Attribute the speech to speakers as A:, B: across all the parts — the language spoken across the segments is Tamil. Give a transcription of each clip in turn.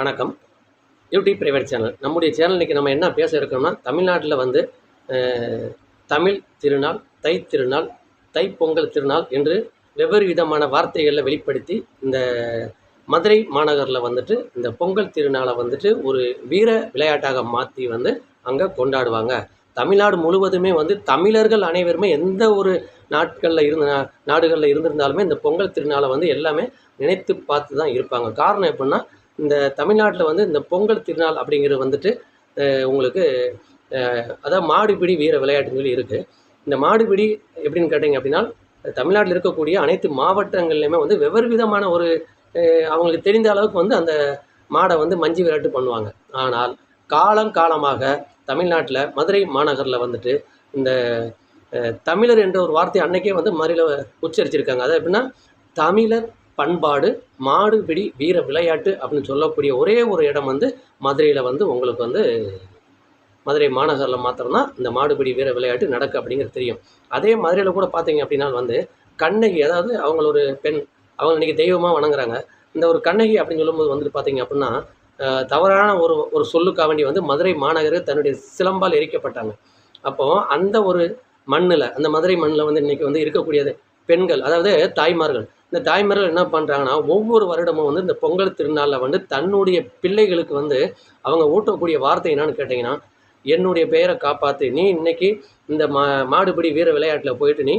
A: வணக்கம். YouTube private channel. நம்முடைய சேனல் இன்றைக்கி நம்ம என்ன பேச இருக்கோம்னா, தமிழ்நாட்டில் வந்து தமிழ் திருநாள், தை திருநாள், தைப்பொங்கல் திருநாள் என்று வெவ்வேறு விதமான வார்த்தைகளில் வெளிப்படுத்தி இந்த மதுரை மாநகரில் வந்துட்டு இந்த பொங்கல் திருநாளை வந்துட்டு ஒரு வீர விளையாட்டாக மாற்றி வந்து அங்கே கொண்டாடுவாங்க. தமிழ்நாடு முழுவதுமே வந்து தமிழர்கள் அனைவருமே எந்த ஒரு நாடுகளில் இருந்திருந்தாலுமே இந்த பொங்கல் திருநாளை வந்து எல்லாமே நினைத்து பார்த்து தான் இருப்பாங்க. காரணம் எப்படின்னா, இந்த தமிழ்நாட்டில் வந்து இந்த பொங்கல் திருநாள் அப்படிங்கிறது வந்துட்டு உங்களுக்கு அதாவது மாடுபிடி வீர விளையாட்டுன்னு சொல்லி இருக்குது. இந்த மாடுபிடி எப்படின்னு கேட்டிங்க அப்படின்னா, தமிழ்நாட்டில் இருக்கக்கூடிய அனைத்து மாவட்டங்கள்லையுமே வந்து வெவ்வேறு விதமான ஒரு அவங்களுக்கு தெரிந்த அளவுக்கு வந்து அந்த மாடை வந்து மஞ்சு விரட்டு பண்ணுவாங்க. ஆனால் காலமாக தமிழ்நாட்டில் மதுரை மாநகரில் வந்துட்டு இந்த தமிழர் என்ற ஒரு வார்த்தை அன்னைக்கே வந்து மதுரையில் உச்சரிச்சிருக்காங்க. அது எப்படின்னா, தமிழர் பண்பாடு மாடுபிடி வீர விளையாட்டு அப்படின்னு சொல்லக்கூடிய ஒரே ஒரு இடம் வந்து மதுரையில் வந்து உங்களுக்கு வந்து மதுரை மாநகரில் மாத்திரம்தான் இந்த மாடுபிடி வீர விளையாட்டு நடக்கு அப்படிங்கிறது தெரியும். அதே மதுரையில் கூட பார்த்தீங்க அப்படின்னா வந்து கண்ணகி, அதாவது அவங்கள ஒரு பெண், அவங்க இன்றைக்கி தெய்வமாக வணங்குறாங்க. இந்த ஒரு கண்ணகி அப்படின்னு சொல்லும்போது வந்துட்டு பார்த்தீங்க அப்படின்னா, தவறான ஒரு சொல்லுக்காக வேண்டி வந்து மதுரை மாநகரில் தன்னுடைய சிலம்பால் எரிக்கப்பட்டாங்க. அப்போது அந்த ஒரு மண்ணில், அந்த மதுரை மண்ணில் வந்து இன்றைக்கி வந்து இருக்கக்கூடியது பெண்கள், அதாவது தாய்மார்கள். இந்த தாய்மார்கள் என்ன பண்ணுறாங்கன்னா, ஒவ்வொரு வருடமும் வந்து இந்த பொங்கல் திருநாளில் வந்து தன்னுடைய பிள்ளைகளுக்கு வந்து அவங்க ஊட்டக்கூடிய வார்த்தை என்னான்னு கேட்டிங்கன்னா, என்னுடைய பெயரை காப்பாற்று, நீ இன்றைக்கி இந்த மாடுபிடி வீர விளையாட்டில் போயிட்டு நீ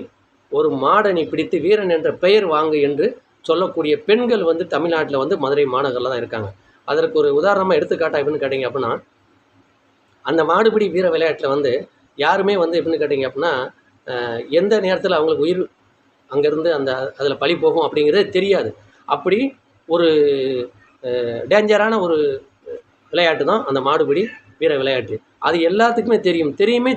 A: ஒரு மாடை நீ பிடித்து வீரன் என்ற பெயர் வாங்கு என்று சொல்லக்கூடிய பெண்கள் வந்து தமிழ்நாட்டில் வந்து மதுரை மாநகரில் தான் இருக்காங்க. அதற்கு ஒரு உதாரணமாக எடுத்துக்காட்டாக எப்படின்னு கேட்டிங்க அப்படின்னா, அந்த மாடுபிடி வீர விளையாட்டில் வந்து யாருமே வந்து எப்படின்னு கேட்டிங்க அப்படின்னா, எந்த நேரத்தில் அவங்களுக்கு உயிர் அங்கேருந்து அதில் பழி போகும் அப்படிங்கிறது தெரியாது. அப்படி ஒரு டேஞ்சரான ஒரு விளையாட்டு தான் அந்த மாடுபிடி வீர விளையாட்டு. அது எல்லாத்துக்குமே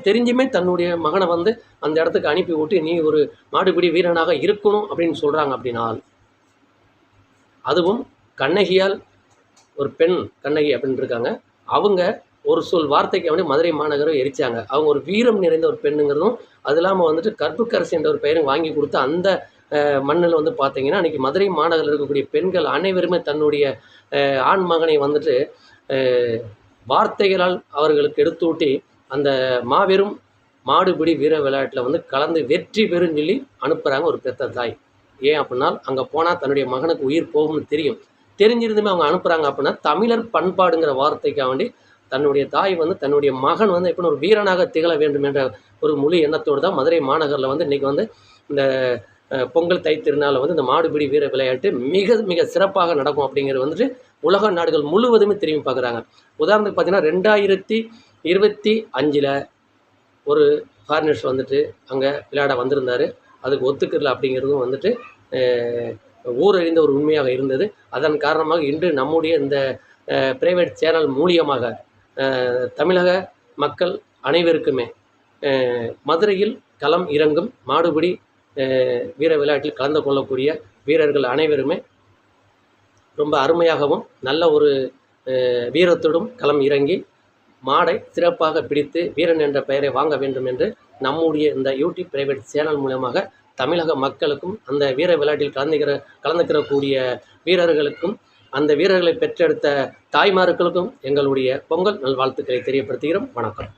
A: தெரிஞ்சுமே தன்னுடைய மகனை வந்து அந்த இடத்துக்கு அனுப்பி விட்டு நீ ஒரு மாடுபிடி வீரனாக இருக்கணும் அப்படின்னு சொல்கிறாங்க. அப்படின்னால் அதுவும் கண்ணகியால், ஒரு பெண் கண்ணகி அப்படின்னு இருக்காங்க, அவங்க ஒரு வார்த்தைக்கு வந்து மதுரை மாநகரம் எரிச்சாங்க. அவங்க ஒரு வீரம் நிறைந்த ஒரு பெண்ணுங்கிறதும், அது இல்லாமல் வந்துட்டு கற்புக்கரசி என்ற ஒரு பெயரும் வாங்கி கொடுத்து அந்த மண்ணில் வந்து பார்த்தீங்கன்னா, அன்றைக்கி மதுரை மாநகரில் இருக்கக்கூடிய பெண்கள் அனைவருமே தன்னுடைய ஆண் மகனை வந்துட்டு வார்த்தைகளால் அவர்களுக்கு எடுத்தூட்டி அந்த மாபெரும் மாடுபிடி வீர விளையாட்டில் வந்து கலந்து வெற்றி பெறுன்னு சொல்லி அனுப்புகிறாங்க ஒரு பெத்த தாய். ஏன் அப்படின்னா, அங்கே போனால் தன்னுடைய மகனுக்கு உயிர் போகும்னு தெரிஞ்சிருந்துமே அவங்க அனுப்புகிறாங்க. அப்படின்னா தமிழர் பண்பாடுங்கிற வார்த்தைக்காக வேண்டி தன்னுடைய தாய் வந்து தன்னுடைய மகன் வந்து எப்படி ஒரு வீரனாக திகழ வேண்டும் என்ற ஒரு முழு எண்ணத்தோடு தான் மதுரை மாநகரில் வந்து இன்றைக்கி வந்து இந்த பொங்கல் தை திருநாளில் வந்து இந்த மாடுபிடி வீர விளையாட்டு மிக மிக சிறப்பாக நடக்கும் அப்படிங்கிறது வந்துட்டு உலக நாடுகள் முழுவதுமே திரும்பி பார்க்குறாங்க. உதாரணத்துக்கு பார்த்தீங்கன்னா, 2025 ஒரு ஃபாரினர்ஸ் வந்துட்டு அங்கே விளையாட வந்திருந்தார். அதுக்கு ஒத்துக்கிறல அப்படிங்கிறதும் வந்துட்டு ஊரறிந்த ஒரு உண்மையாக இருந்தது. அதன் காரணமாக இன்று நம்முடைய இந்த பிரைவேட் சேனல் மூலியமாக தமிழக மக்கள் அனைவருக்குமே மதுரையில் களம் இறங்கும் மாடுபிடி வீர விளையாட்டில் கலந்து கொள்ளக்கூடிய வீரர்கள் அனைவருமே ரொம்ப அருமையாகவும் நல்ல ஒரு வீரத்தோடும் களம் இறங்கி மாடை சிறப்பாக பிடித்து வீரன் என்ற பெயரை வாங்க வேண்டும் என்று நம்முடைய இந்த யூடியூப் பிரைவேட் சேனல் மூலமாக தமிழக மக்களுக்கும் அந்த வீர விளையாட்டில் கலந்துக்கிறக்கூடிய வீரர்களுக்கும் அந்த வீரர்களை பெற்றெடுத்த தாய்மார்களுக்கும் எங்களுடைய பொங்கல் நல்வாழ்த்துக்களை தெரியப்படுத்துகிறோம். வணக்கம்.